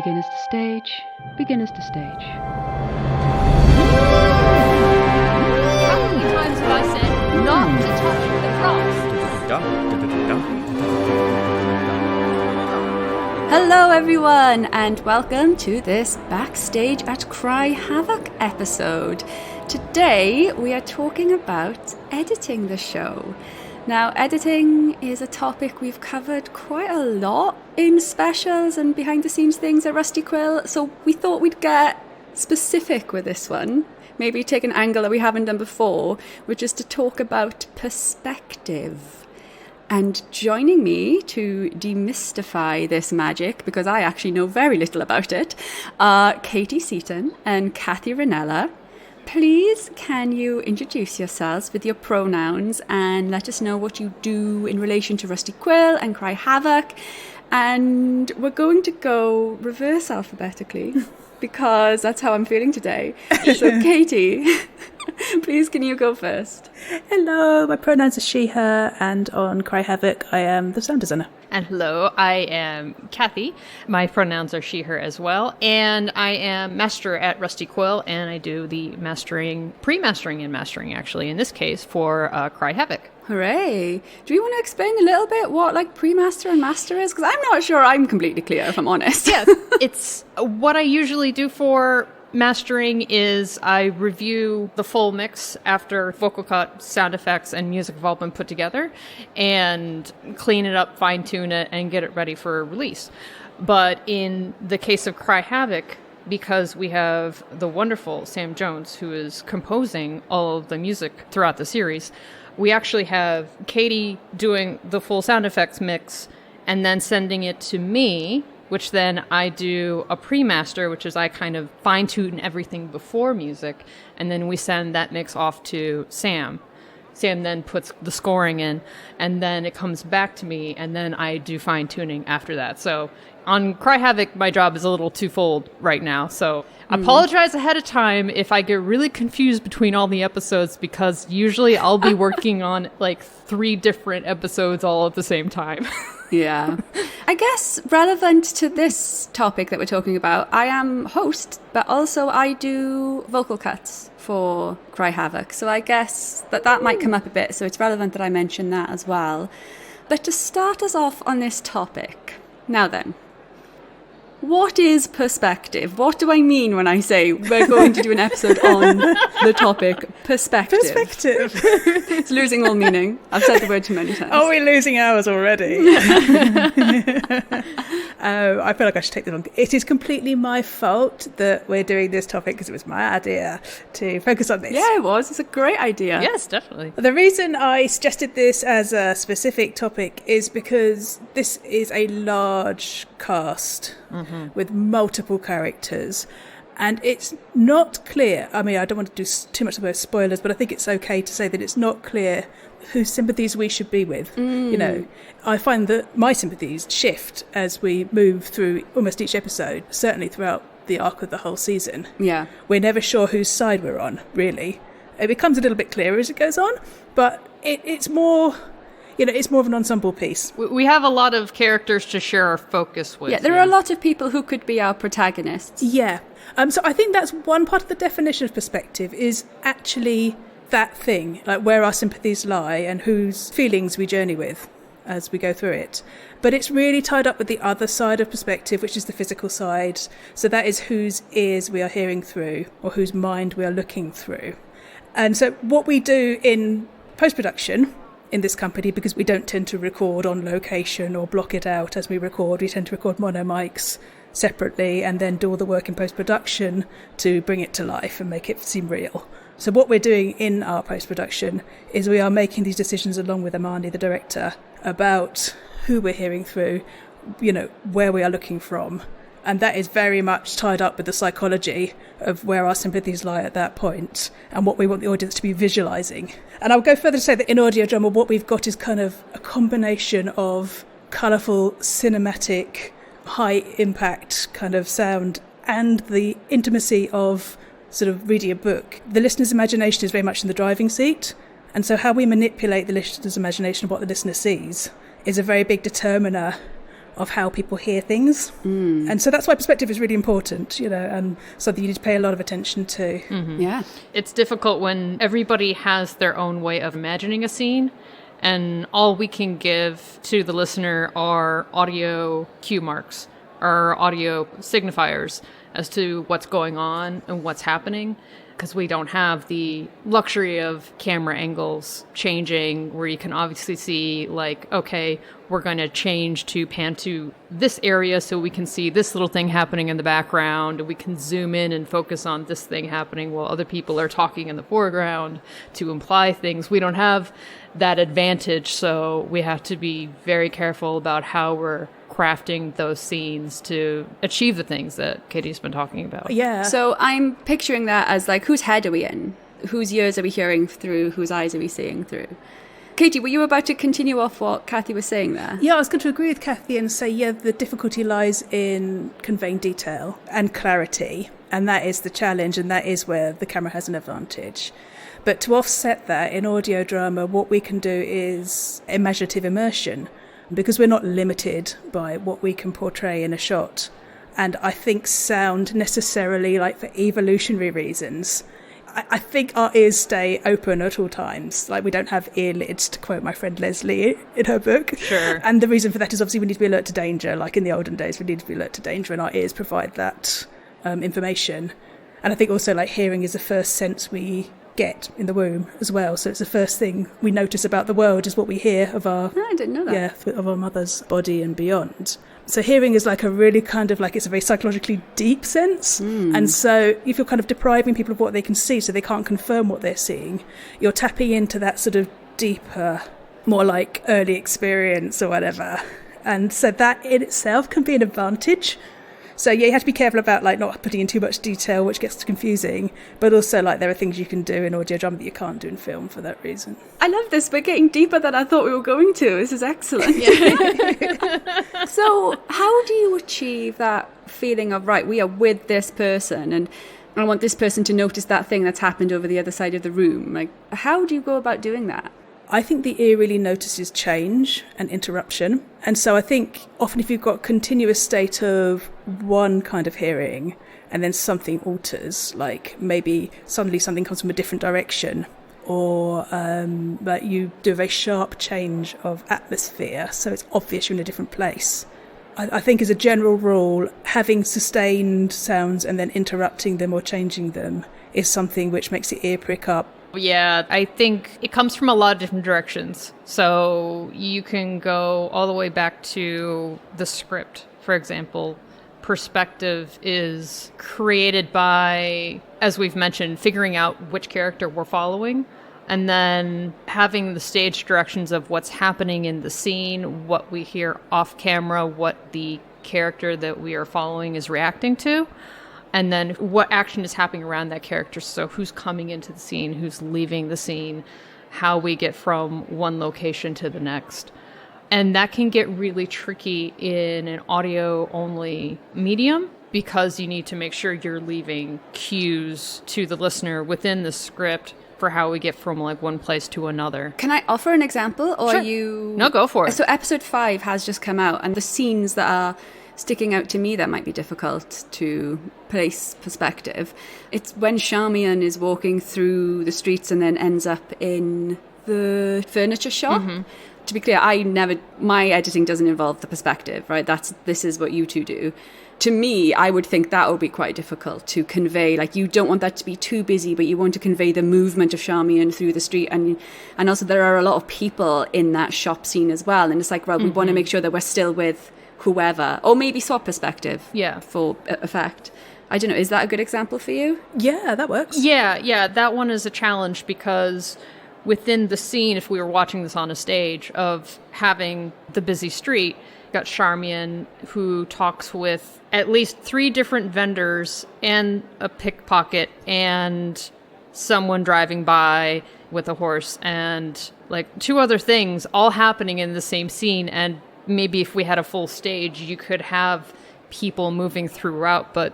Beginners to stage, beginners to stage. How many times have I said not to touch the frost? Hello everyone, and welcome to this Backstage at Cry Havoc episode. Today we are talking about editing the show. Now, editing is a topic we've covered quite a lot in specials and behind the scenes things at Rusty Quill, so we thought we'd get specific with this one. Maybe take an angle that we haven't done before, which is to talk about perspective. And joining me to demystify this magic, because I actually know very little about it, are Katie Seaton and Kathy Ranella. Please, can you introduce yourselves with your pronouns and let us know what you do in relation to Rusty Quill and Cry Havoc? And we're going to go reverse alphabetically because that's how I'm feeling today. So, Katie, please, can you go first? Hello, my pronouns are she, her, and on Cry Havoc, I am the sound designer. And hello, I am Kathy. My pronouns are she, her as well. And I am master at Rusty Quill, and I do the mastering, pre-mastering and mastering, actually, in this case, for Cry Havoc. Hooray. Do you want to explain a little bit what pre-master and master is? Because I'm not sure I'm completely clear, if I'm honest. Yeah, it's what I usually do for mastering is I review the full mix after vocal cut, sound effects, and music have all been put together and clean it up, fine-tune it, and get it ready for release. But in the case of Cry Havoc, because we have the wonderful Sam Jones, who is composing all of the music throughout the series, we actually have Katie doing the full sound effects mix and then sending it to me, which then I do a pre-master, which is I kind of fine-tune everything before music, and then we send that mix off to Sam. Sam then puts the scoring in, and then it comes back to me, and then I do fine-tuning after that. So on Cry Havoc, my job is a little twofold right now, so I apologize ahead of time if I get really confused between all the episodes, because usually I'll be working on 3 different episodes all at the same time. Yeah. I guess relevant to this topic that we're talking about, I am host, but also I do vocal cuts for Cry Havoc. So I guess that might come up a bit, so it's relevant that I mention that as well. But to start us off on this topic, now then, what is perspective? What do I mean when I say we're going to do an episode on the topic perspective? Perspective. It's losing all meaning. I've said the word too many times. Oh, we're losing ours already. I feel like I should take this on. It is completely my fault that we're doing this topic because it was my idea to focus on this. Yeah, it was. It's a great idea. Yes, definitely. The reason I suggested this as a specific topic is because this is a large cast with multiple characters. And it's not clear. I mean, I don't want to do too much about spoilers, but I think it's okay to say that it's not clear whose sympathies we should be with. You know, I find that my sympathies shift as we move through almost each episode, certainly throughout the arc of the whole season. Yeah. We're never sure whose side we're on, really. It becomes a little bit clearer as it goes on, but it's more... it's more of an ensemble piece. We have a lot of characters to share our focus with. Yeah, there are a lot of people who could be our protagonists. Yeah. So I think that's one part of the definition of perspective is actually that thing, like where our sympathies lie and whose feelings we journey with as we go through it. But it's really tied up with the other side of perspective, which is the physical side. So that is whose ears we are hearing through or whose mind we are looking through. And so what we do in post-production in this company, because we don't tend to record on location or block it out as we record, we tend to record mono mics separately and then do all the work in post-production to bring it to life and make it seem real. So what we're doing in our post-production is we are making these decisions along with Amani, the director, about who we're hearing through, where we are looking from. And that is very much tied up with the psychology of where our sympathies lie at that point and what we want the audience to be visualising. And I would go further to say that in audio drama, what we've got is kind of a combination of colourful, cinematic, high-impact kind of sound and the intimacy of sort of reading a book. The listener's imagination is very much in the driving seat. And so how we manipulate the listener's imagination of what the listener sees is a very big determiner of how people hear things. And so that's why perspective is really important, and something you need to pay a lot of attention to. Yeah. It's difficult when everybody has their own way of imagining a scene, and all we can give to the listener are audio cue marks or audio signifiers as to what's going on and what's happening, because we don't have the luxury of camera angles changing where you can obviously see, like, okay, we're going to change to pan to this area so we can see this little thing happening in the background, and we can zoom in and focus on this thing happening while other people are talking in the foreground to imply things. We don't have that advantage, so we have to be very careful about how we're crafting those scenes to achieve the things that Katie's been talking about. Yeah. So I'm picturing that as like, whose head are we in? Whose ears are we hearing through? Whose eyes are we seeing through? Katie, were you about to continue off what Kathy was saying there? Yeah, I was going to agree with Kathy and say, the difficulty lies in conveying detail and clarity. And that is the challenge, and that is where the camera has an advantage. But to offset that, in audio drama, what we can do is imaginative immersion, because we're not limited by what we can portray in a shot. And I think sound necessarily, like for evolutionary reasons, I think our ears stay open at all times. Like, we don't have earlids, to quote my friend Leslie in her book. Sure. And the reason for that is obviously we need to be alert to danger. Like in the olden days, we need to be alert to danger, and our ears provide that information. And I think also, like, hearing is the first sense we get in the womb as well. So it's the first thing we notice about the world is what we hear of our... Oh, I didn't know that. Yeah, of our mother's body and beyond. So hearing is like a really kind of like, it's a very psychologically deep sense. And so if you're kind of depriving people of what they can see so they can't confirm what they're seeing, you're tapping into that sort of deeper, more like early experience or whatever. And so that in itself can be an advantage. So yeah, you have to be careful about like not putting in too much detail, which gets confusing. But also, like, there are things you can do in audio drama that you can't do in film for that reason. I love this. We're getting deeper than I thought we were going to. This is excellent. So how do you achieve that feeling of, right, we are with this person and I want this person to notice that thing that's happened over the other side of the room? Like, how do you go about doing that? I think the ear really notices change and interruption. And so I think often if you've got a continuous state of one kind of hearing and then something alters, like maybe suddenly something comes from a different direction, or like you do a very sharp change of atmosphere, so it's obvious you're in a different place. I think as a general rule, having sustained sounds and then interrupting them or changing them is something which makes the ear prick up. Yeah, I think it comes from a lot of different directions. So you can go all the way back to the script, for example. Perspective is created by, as we've mentioned, figuring out which character we're following, and then having the stage directions of what's happening in the scene, what we hear off camera, what the character that we are following is reacting to. And then what action is happening around that character. So who's coming into the scene, who's leaving the scene, how we get from one location to the next. And that can get really tricky in an audio-only medium because you need to make sure you're leaving cues to the listener within the script for how we get from like one place to another. Can I offer an example? Or Sure. are you... No, go for it. So episode 5 has just come out, and the scenes that are sticking out to me that might be difficult to place perspective. It's when Charmian is walking through the streets and then ends up in the furniture shop. Mm-hmm. To be clear, my editing doesn't involve the perspective, right? This is what you two do. To me, I would think that would be quite difficult to convey. Like, you don't want that to be too busy, but you want to convey the movement of Charmian through the street. And also there are a lot of people in that shop scene as well. And it's like, well, we want to make sure that we're still with whoever, or maybe swap perspective for effect. I don't know, is that a good example for you? Yeah, that works. Yeah, that one is a challenge because within the scene, if we were watching this on a stage, of having the busy street, got Charmian who talks with at least 3 different vendors and a pickpocket and someone driving by with a horse and like 2 other things all happening in the same scene. And maybe if we had a full stage, you could have people moving throughout, but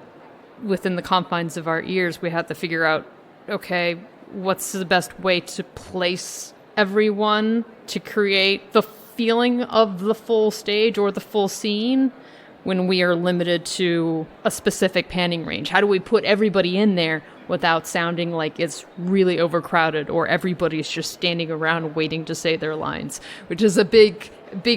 within the confines of our ears, we have to figure out, okay, what's the best way to place everyone to create the feeling of the full stage or the full scene when we are limited to a specific panning range? How do we put everybody in there without sounding like it's really overcrowded or everybody's just standing around waiting to say their lines, which is a big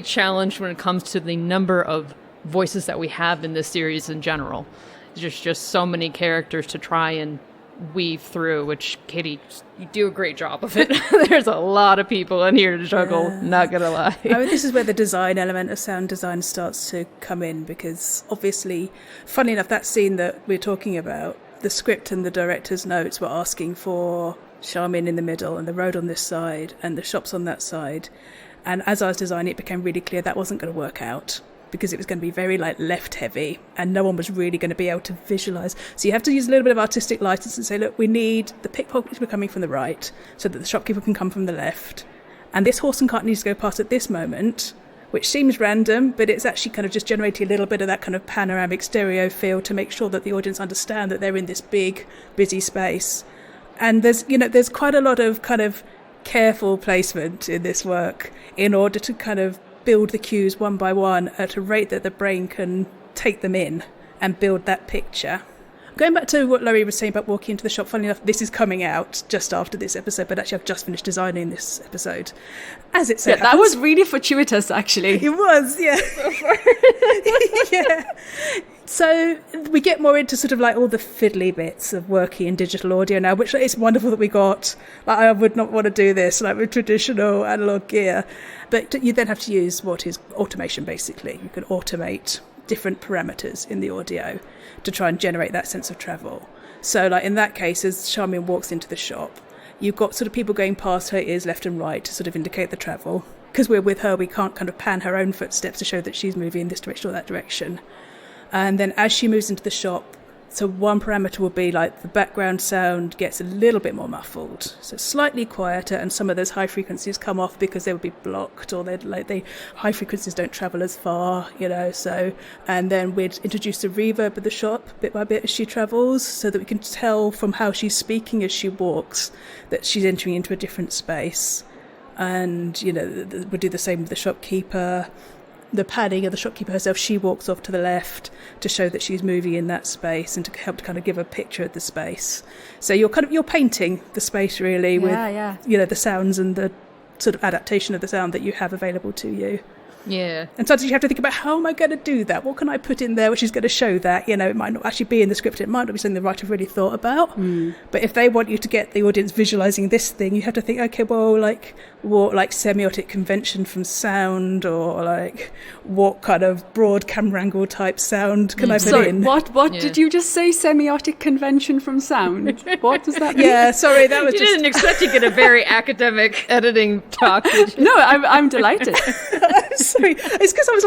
challenge when it comes to the number of voices that we have in this series in general. There's just so many characters to try and weave through, which, Katie, you do a great job of it. There's a lot of people in here to juggle, not gonna lie. I mean, this is where the design element of sound design starts to come in, because obviously, funny enough, that scene that we're talking about, the script and the director's notes were asking for Charmian in the middle and the road on this side and the shops on that side. And as I was designing, it became really clear that wasn't going to work out, because it was going to be very left heavy and no one was really going to be able to visualize. So you have to use a little bit of artistic license and say, look, we need the pickpockets to be coming from the right so that the shopkeeper can come from the left. And this horse and cart needs to go past at this moment, which seems random, but it's actually kind of just generating a little bit of that kind of panoramic stereo feel to make sure that the audience understand that they're in this big, busy space. And there's quite a lot of kind of careful placement in this work in order to kind of build the cues one by one at a rate that the brain can take them in and build that picture. Going back to what Laurie was saying about walking into the shop, funnily enough, this is coming out just after this episode, but actually I've just finished designing this episode. As it so happens, that was really fortuitous, actually. It was, yeah. Yeah. So we get more into sort of all the fiddly bits of working in digital audio now, which it's wonderful that we got. I would not want to do this with traditional analog gear. But you then have to use what is automation, basically. You can automate different parameters in the audio to try and generate that sense of travel. So in that case, as Charmian walks into the shop, you've got sort of people going past her ears left and right to sort of indicate the travel. Because we're with her, we can't kind of pan her own footsteps to show that she's moving in this direction or that direction. And then as she moves into the shop, so one parameter will be the background sound gets a little bit more muffled, so slightly quieter, and some of those high frequencies come off because they would be blocked, or they high frequencies don't travel as far, so. And then we'd introduce the reverb of the shop bit by bit as she travels, so that we can tell from how she's speaking as she walks that she's entering into a different space. And we'll do the same with the shopkeeper. The panning of the shopkeeper herself, she walks off to the left to show that she's moving in that space and to help to kind of give a picture of the space. So you're painting the space really with the sounds and the sort of adaptation of the sound that you have available to you. Yeah. And sometimes you have to think about, how am I going to do that? What can I put in there which is going to show that? It might not actually be in the script. It might not be something the writer really thought about. But if they want you to get the audience visualizing this thing, you have to think, okay, well, what semiotic convention from sound, or what kind of broad camera angle type sound can I put in? What did you just say? Semiotic convention from sound? What does that mean? Yeah, sorry, that was you didn't expect to get a very academic editing talk, did you? No, I'm delighted. Sorry, it's because I was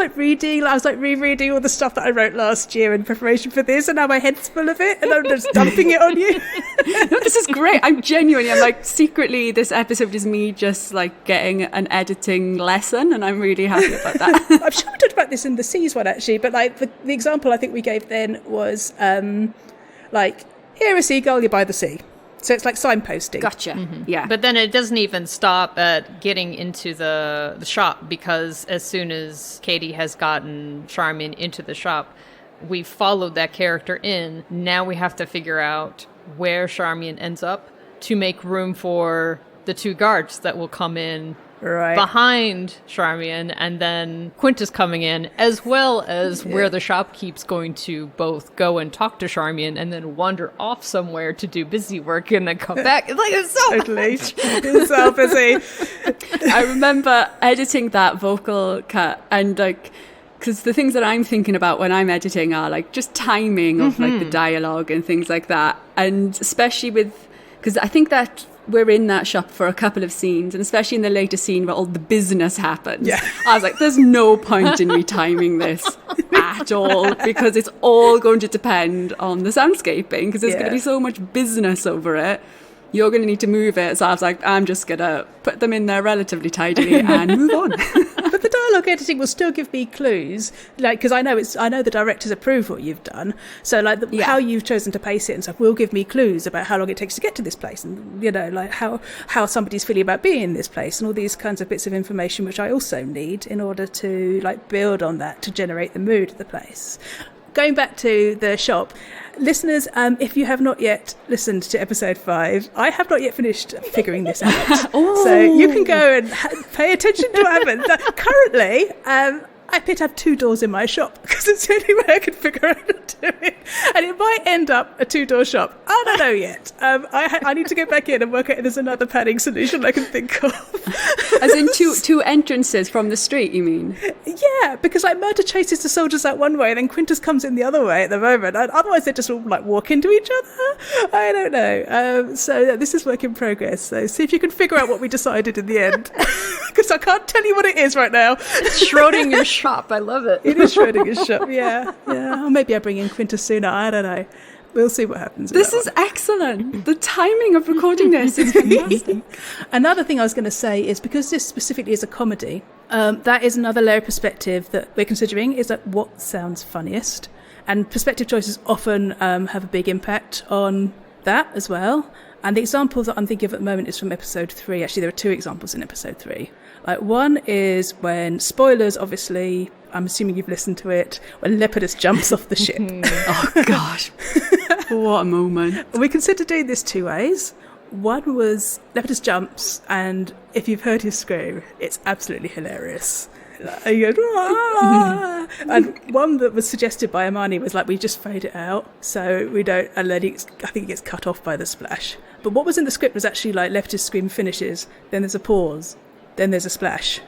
rereading all the stuff that I wrote last year in preparation for this, and now my head's full of it, and I'm just dumping it on you. No, this is great. I'm secretly, this episode is me just getting an editing lesson, and I'm really happy about that. I'm sure we talked about this in the Seas one actually, but the example I think we gave then was here a seagull, you're by the sea. So it's like signposting. Gotcha. Mm-hmm. Yeah. But then it doesn't even stop at getting into the shop, because as soon as Katie has gotten Charmian into the shop, we followed that character in. Now we have to figure out where Charmian ends up to make room for the two guards that will come in behind Charmian, and then Quintus coming in, as well as where the shopkeep's going to both go and talk to Charmian and then wander off somewhere to do busy work and then come back. It's so totally much. It's so busy. I remember editing that vocal cut, and because the things that I'm thinking about when I'm editing are just timing of the dialogue and things like that, and especially because I think that we're in that shop for a couple of scenes, and especially in the later scene where all the business happens. Yeah. I was like, there's no point in me timing this at all, because it's all going to depend on the soundscaping, because there's going to be so much business over it. You're going to need to move it. So I was like, I'm just going to put them in there relatively tidily and move on. But the dialogue editing will still give me clues, like, because I know the directors approve what you've done, so like how you've chosen to pace it and stuff will give me clues about how long it takes to get to this place, and like how somebody's feeling about being in this place, and all these kinds of bits of information which I also need in order to like build on that to generate the mood of the place. Going back to the shop, listeners, if you have not yet listened to episode 5, I have not yet finished figuring this out. So you can go and pay attention to what happens. Currently, I appear to have 2 doors in my shop because it's the only way I can figure out how to do it. And it might end up a 2-door shop. I don't know yet. I need to go back in and work out if there's another padding solution I can think of. As in two entrances from the street, you mean? Yeah, because like Murder chases the soldiers out one way, and then Quintus comes in the other way at the moment. And otherwise, they just all like walk into each other. I don't know. So this is work in progress. So see if you can figure out what we decided in the end, because I can't tell you what it is right now. Schrodinger's shop. I love it. It is Schrodinger's shop. Yeah. Or maybe I bring in Quintus sooner. I don't know. We'll see what happens. This is excellent. The timing of recording this is fantastic. Another thing I was going to say is, because this specifically is a comedy, that is another layer of perspective that we're considering, is that what sounds funniest. And perspective choices often have a big impact on that as well. And the example that I'm thinking of at the moment is from episode 3. Actually, there are 2 examples in episode 3. Like, one is when, spoilers, obviously, I'm assuming you've listened to it, when Lepidus jumps off the ship. Oh, gosh. What a moment. We considered doing this 2 ways. One was Lepidus jumps, and if you've heard his scream, it's absolutely hilarious. And he goes, "Ah!" And one that was suggested by Amani was like, we just fade it out, so we don't, and then I think it gets cut off by the splash. But what was in the script was actually like Lepidus' scream finishes, then there's a pause, then there's a splash.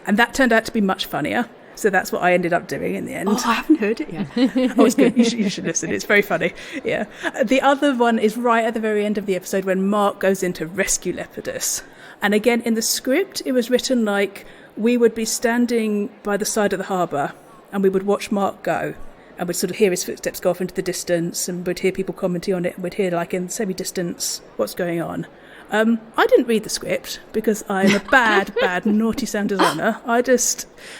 And that turned out to be much funnier. So that's what I ended up doing in the end. Oh, I haven't heard it yet. Oh, it's good. You should listen. It's very funny. Yeah. The other one is right at the very end of the episode when Mark goes in to rescue Lepidus. And again, in the script, it was written like we would be standing by the side of the harbour and we would watch Mark go. And we'd sort of hear his footsteps go off into the distance, and we'd hear people commenting on it, and we'd hear, like, in semi-distance what's going on. I didn't read the script because I'm a bad, naughty sound designer.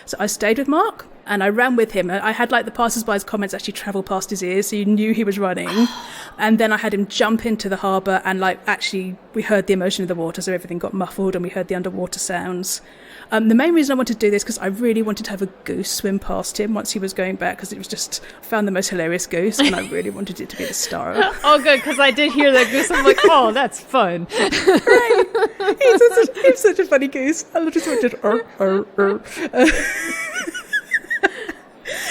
So I stayed with Mark and I ran with him. I had like the passers-by's comments actually travel past his ears, so you knew he was running. And then I had him jump into the harbour, and like actually we heard the emotion of the water, so everything got muffled and we heard the underwater sounds. The main reason I wanted to do this because I really wanted to have a goose swim past him once he was going back, because it was just, I found the most hilarious goose, and I really wanted it to be the star of it. Oh, good, because I did hear that goose. I'm like, oh, that's fun. Right. He's such a funny goose. I love just wanted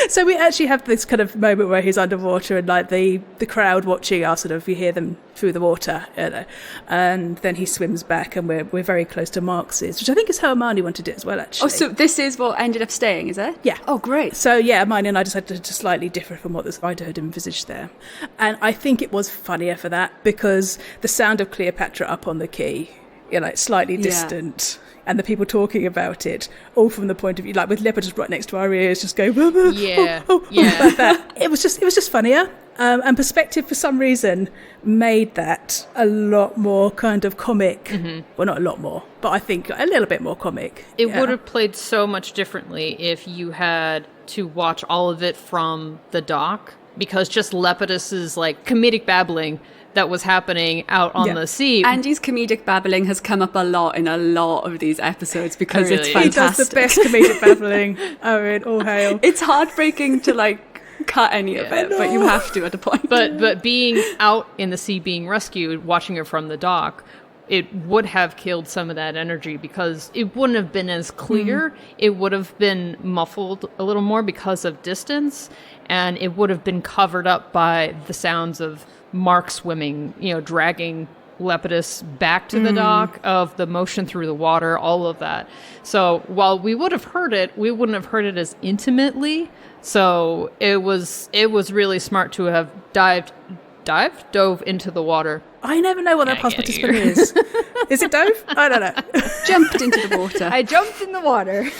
So we actually have this kind of moment where he's underwater, and like the crowd watching are sort of, you hear them through the water, you know, and then he swims back, and we're very close to Marx's, which I think is how Amani wanted it as well, actually. Oh, so this is what ended up staying, is it? Yeah. Oh, great. So yeah, Amani and I decided to slightly differ from what the writer had envisaged there, and I think it was funnier for that because the sound of Cleopatra up on the quay, you know, slightly distant. And the people talking about it, all from the point of view, like with Lepidus right next to our ears, just going, yeah, like that. It was just funnier. And perspective, for some reason, made that a lot more kind of comic. Mm-hmm. Well, not a lot more, but I think a little bit more comic. It would have played so much differently if you had to watch all of it from the dock, because just Lepidus's like comedic babbling that was happening out on the sea. Andy's comedic babbling has come up a lot in a lot of these episodes because it's fantastic. He does the best comedic babbling. I mean, all hail. It's heartbreaking to like cut any of it, but you have to at a point. But being out in the sea, being rescued, watching it from the dock, it would have killed some of that energy because it wouldn't have been as clear. It would have been muffled a little more because of distance, and it would have been covered up by the sounds of Mark swimming, you know, dragging Lepidus back to the dock, of the motion through the water, all of that. So while we would have heard it, we wouldn't have heard it as intimately. So it was really smart to have dove into the water. I never know what that past participant is. Is it dove? I don't know. Jumped into the water. I jumped in the water.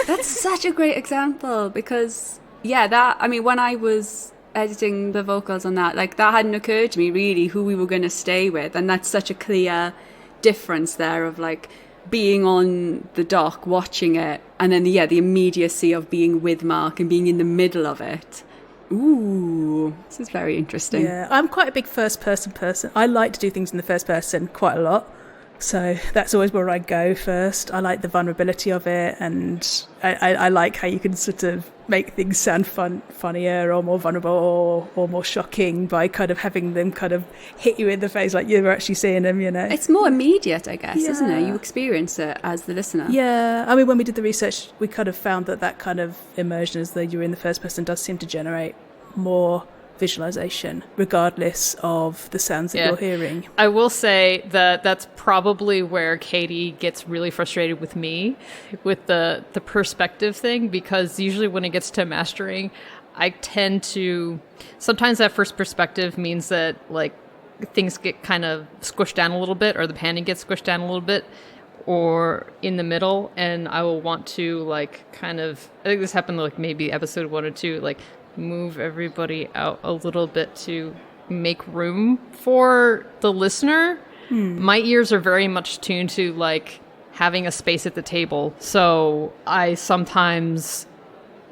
That's such a great example because, when I was editing the vocals on that, like that hadn't occurred to me really who we were going to stay with, and that's such a clear difference there of like being on the dock, watching it, and then the immediacy of being with Mark and being in the middle of it. Ooh, this is very interesting. Yeah, I'm quite a big first-person person. I like to do things in the first person quite a lot. So that's always where I go first. I like the vulnerability of it, and I like how you can sort of make things sound funnier or more vulnerable or more shocking by kind of having them kind of hit you in the face like you're actually seeing them, you know. It's more immediate, I guess, isn't it? You experience it as the listener. Yeah, I mean, when we did the research, we kind of found that kind of immersion as though you're in the first person does seem to generate more visualization regardless of the sounds that you're hearing. I will say that that's probably where Katie gets really frustrated with me with the perspective thing, because usually when it gets to mastering, I tend to, sometimes that first perspective means that like things get kind of squished down a little bit, or the panning gets squished down a little bit, or in the middle, and I will want to like kind of, I think this happened like maybe episode 1 or 2, like move everybody out a little bit to make room for the listener. My ears are very much tuned to like having a space at the table, so I sometimes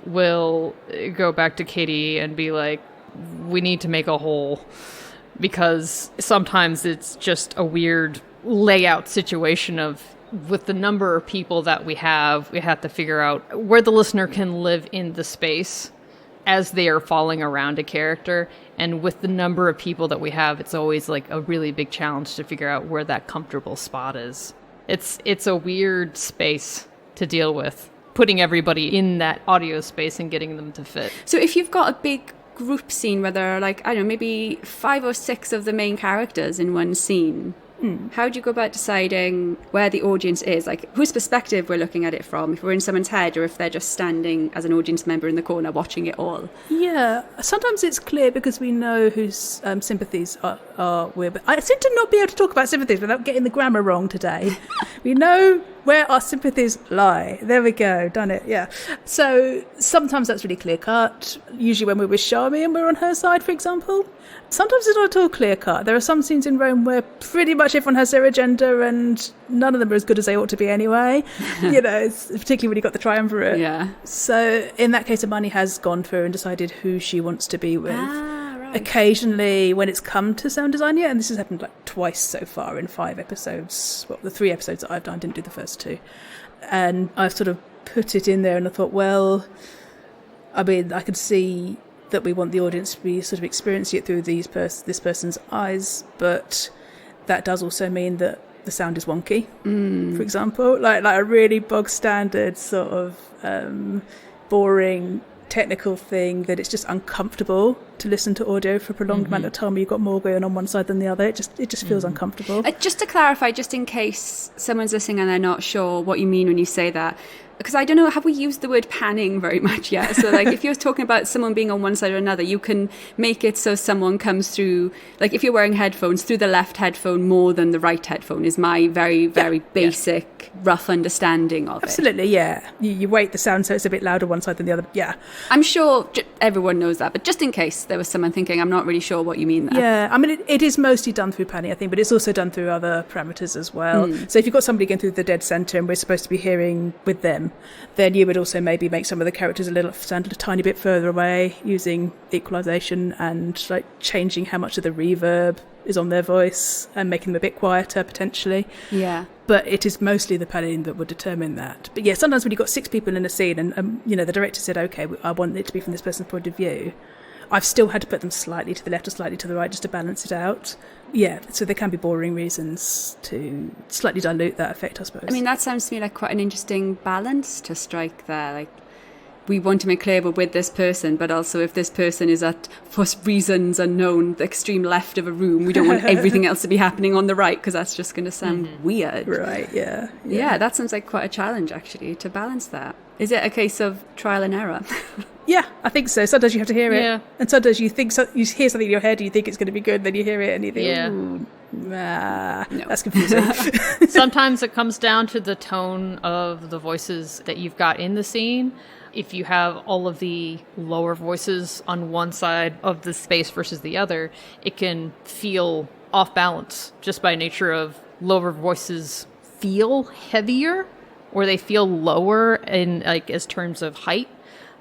will go back to Katie and be like, we need to make a hole, because sometimes it's just a weird layout situation of, with the number of people that we have to figure out where the listener can live in the space as they are falling around a character. And with the number of people that we have, it's always like a really big challenge to figure out where that comfortable spot is. It's a weird space to deal with, putting everybody in that audio space and getting them to fit. So if you've got a big group scene where there are like, I don't know, maybe 5 or 6 of the main characters in one scene, how do you go about deciding where the audience is? Like, whose perspective we're looking at it from, if we're in someone's head or if they're just standing as an audience member in the corner watching it all? Yeah, sometimes it's clear because we know whose sympathies are with. I seem to not be able to talk about sympathies without getting the grammar wrong today. We know where our sympathies lie. There we go, done it, yeah. So sometimes that's really clear cut. Usually when we're with Charmy and we're on her side, for example. Sometimes it's not at all clear cut. There are some scenes in Rome where pretty much everyone has their agenda and none of them are as good as they ought to be anyway. You know, it's particularly when you've got the triumvirate. Yeah. So in that case, Imani has gone through and decided who she wants to be with. Right. Occasionally, when it's come to sound design, and this has happened like twice so far in 5 episodes. Well, the 3 episodes that I've done, I didn't do the first 2. And I've sort of put it in there and I thought, well, I mean, I could see that we want the audience to be sort of experiencing it through this person's eyes, but that does also mean that the sound is wonky, for example, like a really bog standard sort of boring technical thing that it's just uncomfortable to listen to audio for a prolonged amount of time. You've got more going on one side than the other. It just feels uncomfortable. Just to clarify, just in case someone's listening and they're not sure what you mean when you say that, because I don't know, have we used the word panning very much yet? So like if you're talking about someone being on one side or another, you can make it so someone comes through, like if you're wearing headphones, through the left headphone more than the right headphone is my very, very basic, rough understanding of it. Absolutely, yeah. You weight the sound so it's a bit louder one side than the other, yeah. I'm sure everyone knows that, but just in case there was someone thinking, I'm not really sure what you mean there. Yeah, I mean, it is mostly done through panning, I think, but it's also done through other parameters as well. So if you've got somebody going through the dead centre and we're supposed to be hearing with them, then you would also maybe make some of the characters sound a tiny bit further away using equalisation and like changing how much of the reverb is on their voice and making them a bit quieter potentially. Yeah. But it is mostly the panning that would determine that. But yeah, sometimes when you've got 6 people in a scene and you know, the director said, okay, I want it to be from this person's point of view, I've still had to put them slightly to the left or slightly to the right just to balance it out. Yeah, so there can be boring reasons to slightly dilute that effect, I suppose. I mean, that sounds to me like quite an interesting balance to strike there. Like, we want to make clear we're with this person, but also if this person is at, for reasons unknown, the extreme left of a room, we don't want everything else to be happening on the right, because that's just going to sound weird. Right, yeah. Yeah, that sounds like quite a challenge, actually, to balance that. Is it a case of trial and error? Yeah, I think so. Sometimes you have to hear it. Yeah. And sometimes you think you hear something in your head and you think it's going to be good, then you hear it and you think, ooh, nah, No. that's confusing. Sometimes it comes down to the tone of the voices that you've got in the scene. If you have all of the lower voices on one side of the space versus the other, it can feel off balance just by nature of lower voices feel heavier or they feel lower in like as terms of height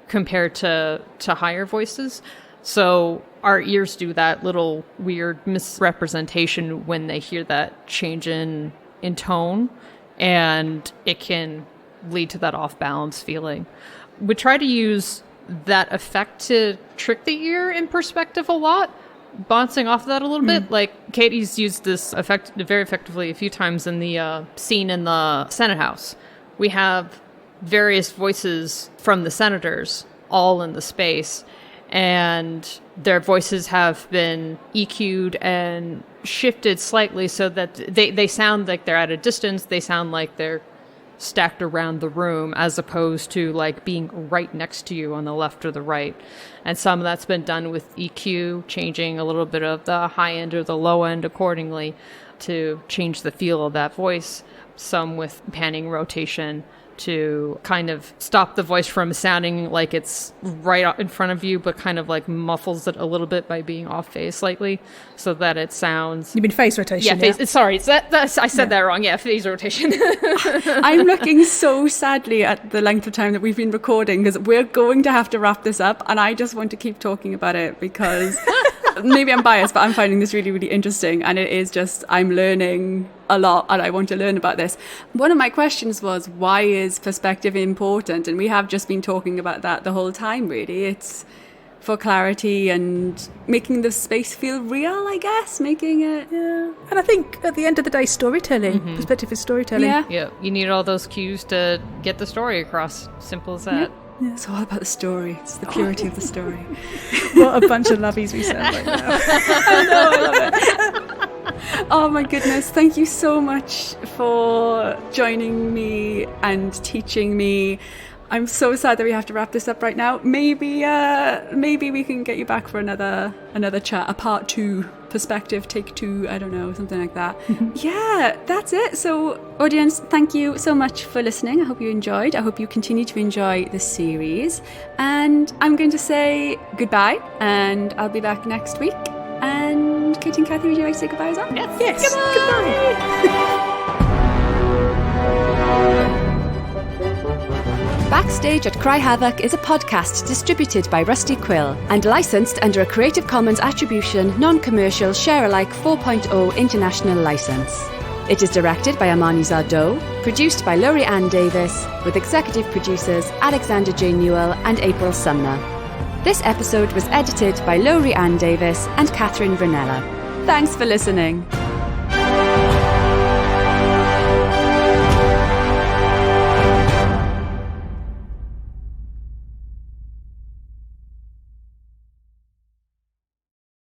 compared to higher voices. So our ears do that little weird misrepresentation when they hear that change in tone, and it can lead to that off balance feeling. We try to use that effect to trick the ear in perspective a lot, bouncing off of that a little bit. Like Katie's used this effect very effectively a few times in the scene in the Senate House. We have various voices from the senators all in the space, and their voices have been EQ'd and shifted slightly so that they sound like they're at a distance. They sound like they're stacked around the room as opposed to like being right next to you on the left or the right. And some of that's been done with EQ, changing a little bit of the high end or the low end accordingly to change the feel of that voice. Some with panning rotation to kind of stop the voice from sounding like it's right in front of you, but kind of like muffles it a little bit by being off phase slightly so that it sounds... You mean phase rotation? Yeah, phase, sorry, I said that wrong. Yeah, phase rotation. I'm looking so sadly at the length of time that we've been recording because we're going to have to wrap this up, and I just want to keep talking about it because maybe I'm biased, but I'm finding this really, really interesting, and it is just, I'm learning a lot and I want to learn about this. One of my questions was, why is perspective important? And we have just been talking about that the whole time, really. It's for clarity and making the space feel real, I guess, making it... Yeah. And I think at the end of the day, storytelling. Perspective is storytelling. Yeah, you need all those cues to get the story across. Simple as that. Yeah. It's all about the story. It's the purity of the story. What a bunch of lovies we sound right now. I know, I love it. Oh my goodness, thank you so much for joining me and teaching me. I'm so sad that we have to wrap this up right now. Maybe we can get you back for another chat, a part 2, perspective, take 2, I don't know, something like that. Yeah, that's it. So audience, thank you so much for listening. I hope you enjoyed. I hope you continue to enjoy this series. And I'm going to say goodbye, and I'll be back next week. And Katie and Kathy, would you like to say goodbye as well? Yes. Goodbye. Backstage at Cry Havoc is a podcast distributed by Rusty Quill and licensed under a Creative Commons Attribution, Non-Commercial, Share-alike 4.0 International License. It is directed by Amani Zardo, produced by Laurie Ann Davis, with executive producers Alexander J. Newell and April Sumner. This episode was edited by Laurie Ann Davis and Catherine Vernella. Thanks for listening.